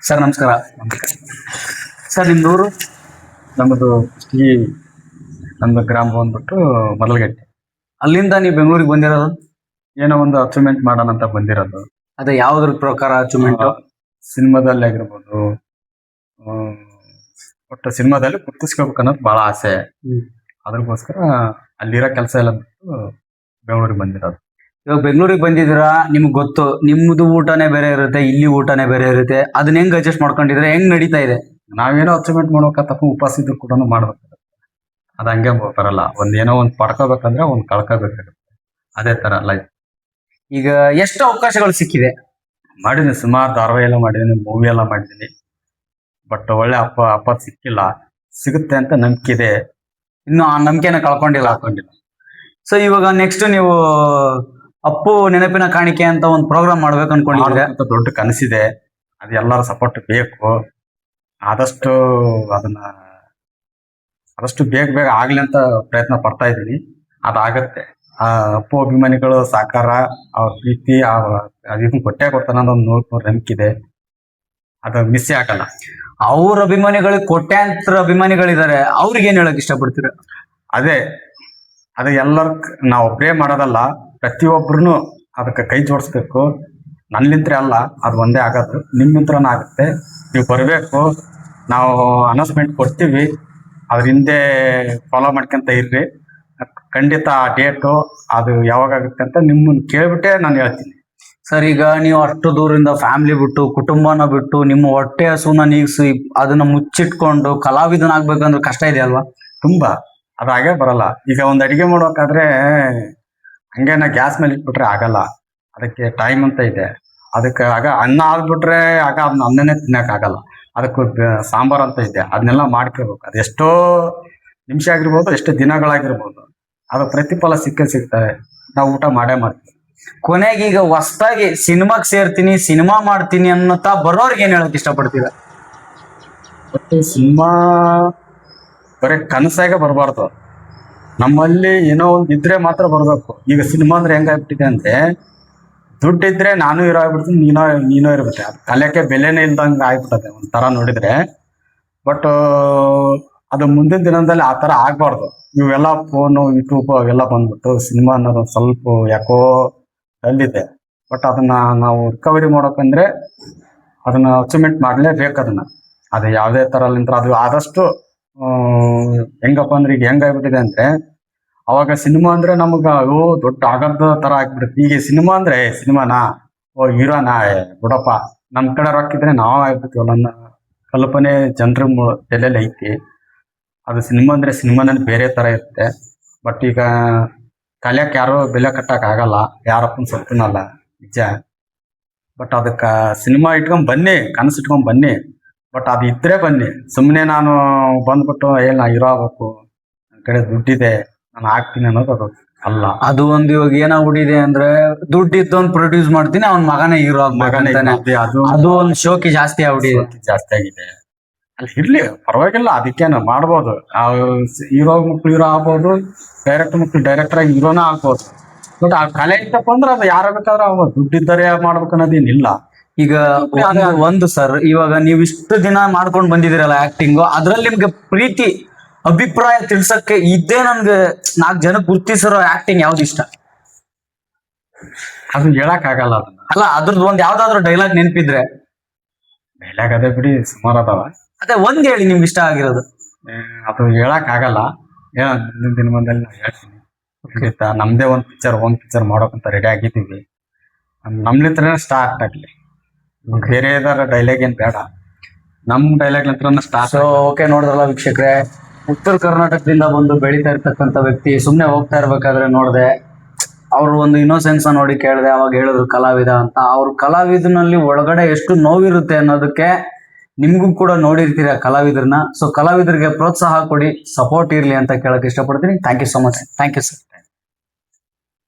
Sir ನಮಸ್ಕಾರ. Sir ನಿಮ್ದೂರು? ನಮ್ಮದು ಈ ನಮ್ಮ ಗ್ರಾಮ ಬಂದ್ಬಿಟ್ಟು ಮರಳಗಟ್ಟೆ. ಅಲ್ಲಿಂದ ನೀವು ಬೆಂಗಳೂರಿಗೆ ಬಂದಿರೋದು? ಏನೋ ಒಂದು ಅಚೀವ್ಮೆಂಟ್ ಮಾಡೋಣ ಅಂತ ಬಂದಿರೋದು. ಅದೇ ಯಾವ್ದ್ರ ಪ್ರಕಾರ ಅಚೀವ್ಮೆಂಟ್? ಸಿನಿಮಾದಲ್ಲಿ ಆಗಿರ್ಬೋದು, ಒಟ್ಟು ಸಿನಿಮಾದಲ್ಲಿ ಗುರ್ತಿಸ್ಕೋಬೇಕು ಅನ್ನೋದು ಬಹಳ ಆಸೆ. ಅದ್ರಗೋಸ್ಕರ ಅಲ್ಲಿರೋ ಕೆಲಸ ಎಲ್ಲ ಬಿಟ್ಟು ಬೆಂಗಳೂರಿಗೆ ಬಂದಿರೋದು. ಇವಾಗ ಬೆಂಗಳೂರಿಗೆ ಬಂದಿದ್ದೀರಾ, ನಿಮ್ಗೆ ಗೊತ್ತು ನಿಮ್ದು ಊಟನೇ ಬೇರೆ ಇರುತ್ತೆ, ಇಲ್ಲಿ ಊಟನೇ ಬೇರೆ ಇರುತ್ತೆ. ಅದನ್ನ ಹೆಂಗ್ ಅಡ್ಜಸ್ಟ್ ಮಾಡ್ಕೊಂಡಿದ್ರೆ ಹೆಂಗ್ ನಡೀತಾ ಇದೆ? ನಾವೇನೋ ಅಚೀವ್ಮೆಂಟ್ ಮಾಡ್ಬೇಕಂತ ಉಪವಾಸ ಇದ್ರು ಕೂಡ ಮಾಡ್ಬೇಕು. ಅದು ಹಂಗೆ ಬರಲ್ಲ. ಒಂದೇನೋ ಒಂದು ಪಡ್ಕೋಬೇಕಂದ್ರೆ ಒಂದು ಕಳ್ಕೋಬೇಕಾಗುತ್ತೆ. ಅದೇ ತರ ಲೈಫ್. ಈಗ ಎಷ್ಟು ಅವಕಾಶಗಳು ಸಿಕ್ಕಿದೆ? ಮಾಡಿದ್ದೀನಿ, ಸುಮಾರು ಧಾರಾವಾಹಿ ಎಲ್ಲ ಮಾಡಿದ್ದೀನಿ, ಮೂವಿ ಎಲ್ಲ ಮಾಡಿದ್ದೀನಿ. ಬಟ್ ಒಳ್ಳೆ ಅಪ್ಪ ಸಿಕ್ಕಿಲ್ಲ. ಸಿಗುತ್ತೆ ಅಂತ ನಂಬಿಕೆ ಇದೆ. ಇನ್ನು ಆ ನಂಬಿಕೆನ ಕಳ್ಕೊಂಡಿಲ್ಲ. ಸೊ ಇವಾಗ ನೆಕ್ಸ್ಟ್ ನೀವು ಅಪ್ಪು ನೆನಪಿನ ಕಾಣಿಕೆ ಅಂತ ಒಂದು ಪ್ರೋಗ್ರಾಮ್ ಮಾಡ್ಬೇಕು ಅನ್ಕೊಂಡಿದ್ರೆ? ಅಂತ ದೊಡ್ಡ ಕನಸಿದೆ. ಅದು ಎಲ್ಲರ ಸಪೋರ್ಟ್ ಬೇಕು. ಆದಷ್ಟು ಬೇಗ ಆಗ್ಲಿ ಅಂತ ಪ್ರಯತ್ನ ಪಡ್ತಾ ಇದ್ದೀನಿ. ಅದಾಗತ್ತೆ. ಅಪ್ಪು ಅಭಿಮಾನಿಗಳು ಸಹಕಾರ, ಅವ್ರ ಪ್ರೀತಿ, ಅದನ್ನ ಕೊಟ್ಟೆ ಕೊಡ್ತಾನ ಅನ್ನೋ ಒಂದು 100% ನಂಬಿಕೆ ಇದೆ. ಅದು ಮಿಸ್ ಆಗಲ್ಲ. ಅವ್ರ ಅಭಿಮಾನಿಗಳಿಗೆ ಕೋಟ್ಯಾಂತರ ಅಭಿಮಾನಿಗಳಿದ್ದಾರೆ, ಅವ್ರಿಗೆ ಏನ್ ಹೇಳಕ್ ಇಷ್ಟಪಡ್ತೀರ? ಅದು ಎಲ್ಲರ ನಾವು ಒಬ್ಬರೇ ಮಾಡೋದಲ್ಲ, ಪ್ರತಿಯೊಬ್ಬರು ಅದಕ್ಕೆ ಕೈ ಜೋಡಿಸ್ಬೇಕು. ನನ್ನಿಂತ್ರ ಅಲ್ಲ, ಅದು ಒಂದೇ ಆಗೋದು, ನಿಮ್ಮಿಂತ್ರನೂ ಆಗುತ್ತೆ. ನೀವು ಬರಬೇಕು, ನಾವು ಅನೌನ್ಸ್ಮೆಂಟ್ ಕೊಡ್ತೀವಿ, ಅದ್ರ ಹಿಂದೆ ಫಾಲೋ ಮಾಡ್ಕೊಂತ ಇರ್ರಿ. ಖಂಡಿತ ಆ ಡೇಟು ಅದು ಯಾವಾಗ ಆಗುತ್ತೆ ಅಂತ ನಿಮ್ಮನ್ನು ಕೇಳ್ಬಿಟ್ಟೆ ನಾನು ಹೇಳ್ತೀನಿ. ಸರ್, ಈಗ ನೀವು ಅಷ್ಟು ದೂರದಿಂದ ಫ್ಯಾಮಿಲಿ ಬಿಟ್ಟು, ಕುಟುಂಬನ ಬಿಟ್ಟು, ನಿಮ್ಮ ಹೊಟ್ಟೆ ಹಸುನ ನೀಗಿಸಿ ಅದನ್ನ ಮುಚ್ಚಿಟ್ಕೊಂಡು ಕಲಾವಿದನಾಗ್ಬೇಕಂದ್ರೆ ಕಷ್ಟ ಇದೆ ಅಲ್ವಾ? ತುಂಬಾ. ಅದು ಹಾಗೆ ಬರಲ್ಲ. ಈಗ ಒಂದು ಅಡಿಗೆ ಮಾಡ್ಬೇಕಾದ್ರೆ ಹಂಗೇನ ಗ್ಯಾಸ್ ಮೇಲೆ ಇಟ್ಬಿಟ್ರೆ ಆಗಲ್ಲ. ಅದಕ್ಕೆ ಟೈಮ್ ಅಂತ ಇದೆ. ಅದಕ್ಕೆ ಆಗ ಅನ್ನ ಆಗ್ಬಿಟ್ರೆ ಅದನ್ನ ಅನ್ನನೇ ತಿನ್ನಕ್ ಆಗಲ್ಲ. ಅದಕ್ಕೆ ಸಾಂಬಾರ್ ಅಂತ ಇದೆ, ಅದನ್ನೆಲ್ಲ ಮಾಡ್ಕೋಬೇಕು. ಅದು ಎಷ್ಟೋ ನಿಮಿಷ ಆಗಿರ್ಬೋದು, ಎಷ್ಟೋ ದಿನಗಳಾಗಿರ್ಬೋದು, ಅದು ಪ್ರತಿಫಲ ಸಿಗ್ತವೆ. ನಾವು ಊಟ ಮಾಡೇ ಮಾಡ್ತೀವಿ. ಕೊನೆಗೆ ಈಗ ಹೊಸದಾಗಿ ಸಿನಿಮಾಗೆ ಸೇರ್ತೀನಿ, ಸಿನಿಮಾ ಮಾಡ್ತೀನಿ ಅನ್ನೋತಾ ಬರೋರ್ಗೆ ಏನ್ ಹೇಳಕ್ ಇಷ್ಟಪಡ್ತೀರ? ಮತ್ತೆ ಸಿನಿಮಾ ಬರೀ ಕನಸಾಗೆ ಬರಬಾರ್ದು. ನಮ್ಮಲ್ಲಿ ಏನೋ ಒಂದು ಇದ್ರೆ ಮಾತ್ರ ಬರ್ಬೇಕು. ಈಗ ಸಿನಿಮಾ ಅಂದ್ರೆ ಹೆಂಗಾಗ್ಬಿಟ್ಟಿದೆ ಅಂದ್ರೆ, ದುಡ್ಡಿದ್ರೆ ನಾನು ಹೀರೋ ಆಗ್ಬಿಡ್ತೀನಿ, ನೀನೋ ಇರ್ಬಿಟ್ಟೆ. ಅದು ಕಲೆಕ್ಕೆ ಬೆಲೆನೇ ಇಲ್ದಂಗೆ ಆಗ್ಬಿಟ್ಟದೆ ಒಂಥರ ನೋಡಿದ್ರೆ. ಬಟ್ ಅದು ಮುಂದಿನ ದಿನದಲ್ಲಿ ಆ ಥರ ಆಗ್ಬಾರ್ದು. ಇವೆಲ್ಲ ಫೋನು, ಯೂಟ್ಯೂಬ್ ಅವೆಲ್ಲ ಬಂದ್ಬಿಟ್ಟು ಸಿನಿಮಾ ಅನ್ನೋದು ಸ್ವಲ್ಪ ಯಾಕೋ ಡಲ್ಲಿದೆ. ಬಟ್ ಅದನ್ನ ನಾವು ರಿಕವರಿ ಮಾಡೋಕಂದ್ರೆ ಅದನ್ನ ಅಚೀವ್ಮೆಂಟ್ ಮಾಡಲೇಬೇಕು. ಅದು ಯಾವುದೇ ಥರಲಿಂದ ಅದು ಆದಷ್ಟು ಹೆಂಗಪ್ಪ ಅಂದ್ರೆ, ಈಗ ಹೆಂಗಾಗ್ಬಿಟ್ಟಿದೆ ಅಂದ್ರೆ, ಅವಾಗ ಸಿನಿಮಾ ಅಂದ್ರೆ ನಮಗ ದೊಡ್ಡ ಆಗದ ತರ ಆಗ್ಬಿಡುತ್ತೆ. ಈಗ ಸಿನಿಮಾ ಅಂದ್ರೆ ಸಿನಿಮಾನಾ, ಹೀರೋನ ಬಿಡಪ್ಪ, ನಮ್ ಕಡೆ ರೊಕ್ಕಿದ್ರೆ ನಾವ್ ಆಗ್ಬಿಡ್ತೀವಲ್ಲ ಅನ್ನೋ ಕಲ್ಪನೆ ಜನರ ತಲೆಯಲ್ಲಿ ಐತಿ. ಅದು ಸಿನಿಮಾ ಅಂದ್ರೆ ಸಿನಿಮಾನಲ್ಲಿ ಬೇರೆ ತರ ಇರುತ್ತೆ. ಬಟ್ ಈಗ ಕಲಿಯಕ್ಕೆ ಯಾರು ಬೆಲೆ ಕಟ್ಟಕ್ ಆಗಲ್ಲ, ಯಾರಪ್ಪನ ಸತ್ತನಲ್ಲ ನಿಜ. ಬಟ್ ಅದಕ್ಕ ಸಿನಿಮಾ ಇಟ್ಕೊಂಡ್ ಬನ್ನಿ, ಕನಸು ಇಟ್ಕೊಂಡ್ ಬನ್ನಿ. ಬಟ್ ಅದು ಇದ್ರೆ ಬನ್ನಿ. ಸುಮ್ಮನೆ ನಾನು ಬಂದ್ಬಿಟ್ಟು ನಾ ಹೀರೋ ಆಗ್ಬೇಕು, ನನ್ನ ಕಡೆ ದುಡ್ಡಿದೆ, ನಾನು ಆಗ್ತೀನಿ ಅನ್ನೋದು ಅದು ಅಲ್ಲ. ಅದು ಒಂದು ಇವಾಗ ಏನಾಗ್ಬಿಟ್ಟಿದೆ ಅಂದ್ರೆ, ದುಡ್ಡು ಇದ್ದೊಂದು ಪ್ರೊಡ್ಯೂಸ್ ಮಾಡ್ತೀನಿ, ಅವ್ನ ಮಗನೇ ಹೀರೋ ಆಗ್ಬೇಕಂತಾನೆ. ಅದು ಒಂದು ಶೋಕಿ ಜಾಸ್ತಿ ಆಗ್ಬಿಟ್ಟಿದೆ. ಜಾಸ್ತಿ ಆಗಿದೆ. ಅಲ್ಲಿ ಇರ್ಲಿ, ಪರವಾಗಿಲ್ಲ, ಅದಕ್ಕೇನು ಮಾಡ್ಬೋದು. ಹೀರೋ ಮಕ್ಳು ಹೀರೋ ಆಗ್ಬೋದು, ಡೈರೆಕ್ಟರ್ ಮಕ್ಳು ಡೈರೆಕ್ಟರ್ ಆಗಿ ಹೀರೋನ ಆಗ್ಬೋದು. ಬಟ್ ಆ ಕಲೆ ಇತ್ತಪ್ಪ ಅಂದ್ರೆ ಅದು ಯಾರ ಬೇಕಾದ್ರೂ ಆಗ್ಬೋದು. ದುಡ್ಡಿದ್ದರೆ ಮಾಡ್ಬೇಕು ಅನ್ನೋದೇನಿಲ್ಲ. ಈಗ ಒಂದು ಸರ್, ಇವಾಗ ನೀವು ಇಷ್ಟು ದಿನ ಮಾಡ್ಕೊಂಡು ಬಂದಿದ್ದೀರಲ್ಲ ಆಕ್ಟಿಂಗ್, ಅದ್ರಲ್ಲಿ ನಿಮ್ಗೆ ಪ್ರೀತಿ ಅಭಿಪ್ರಾಯ ತಿಳ್ಸಕ್ಕೆ ಇದೇ ನನ್ಗೆ 4 ಜನ ಗುರ್ತಿಸಿರೋ ಆಕ್ಟಿಂಗ್ ಯಾವ್ದು ಇಷ್ಟ? ಅದು ಹೇಳಕ್ ಆಗಲ್ಲ. ಅಲ್ಲ, ಅದ್ರದ್ದು ಒಂದ್ ಯಾವ್ದಾದ್ರು ಡೈಲಾಗ್ ನೆನಪಿದ್ರೆ? ಡೈಲಾಗ್ ಅದೇ ಬಿಡಿ, ಸುಮಾರು ಅದಾವ. ಅದೇ ಒಂದ್ ಹೇಳಿ ನಿಮ್ಗೆ ಇಷ್ಟ ಆಗಿರೋದು. ಅದು ಹೇಳಕ್ ಆಗಲ್ಲ. ಮುಂದಿನ ದಿನಮಾನದಲ್ಲಿ ನಾವು ಹೇಳ್ತೀನಿ. ಖಂಡಿತ ನಮ್ದೇ ಒಂದ್ ಪಿಕ್ಚರ್ ಮಾಡೋಕಂತ ರೆಡಿ ಆಗಿದ್ದೀವಿ. ನಮ್ಲಿಂತ್ರನೇ ಸ್ಟಾರ್ಟ್ ಆಗ್ಲಿ. ಬೇರೆ ಡೈಲಾಗ್ ಏನ್ ಬೇಡ, ನಮ್ ಡೈಲಾಗ್ ನಂತರ ಸ್ಟಾರ್ಟ್. ಓಕೆ, ನೋಡಿದ್ರಲ್ಲ ವೀಕ್ಷಕರೇ, ಉತ್ತರ ಕರ್ನಾಟಕದಿಂದ ಬಂದು ಬೆಳೀತಾ ಇರ್ತಕ್ಕಂಥ ವ್ಯಕ್ತಿ ಸುಮ್ನೆ ಹೋಗ್ತಾ ಇರ್ಬೇಕಾದ್ರೆ ನೋಡ್ದೆ, ಅವ್ರು ಒಂದು ಇನ್ನೋಸೆನ್ಸ್ ನೋಡಿ ಕೇಳಿದೆ. ಅವಾಗ ಹೇಳಿದ್ರು ಕಲಾವಿದ ಅಂತ. ಅವ್ರ ಕಲಾವಿದನಲ್ಲಿ ಒಳಗಡೆ ಎಷ್ಟು ನೋವಿರುತ್ತೆ ಅನ್ನೋದಕ್ಕೆ ನಿಮ್ಗೂ ಕೂಡ ನೋಡಿರ್ತೀರ ಕಲಾವಿದ್ರನ್ನ. ಸೊ ಕಲಾವಿದರಿಗೆ ಪ್ರೋತ್ಸಾಹ ಕೊಡಿ, ಸಪೋರ್ಟ್ ಇರ್ಲಿ ಅಂತ ಕೇಳಕ್ ಇಷ್ಟಪಡ್ತೀನಿ. Thank you so much. Thank you sir.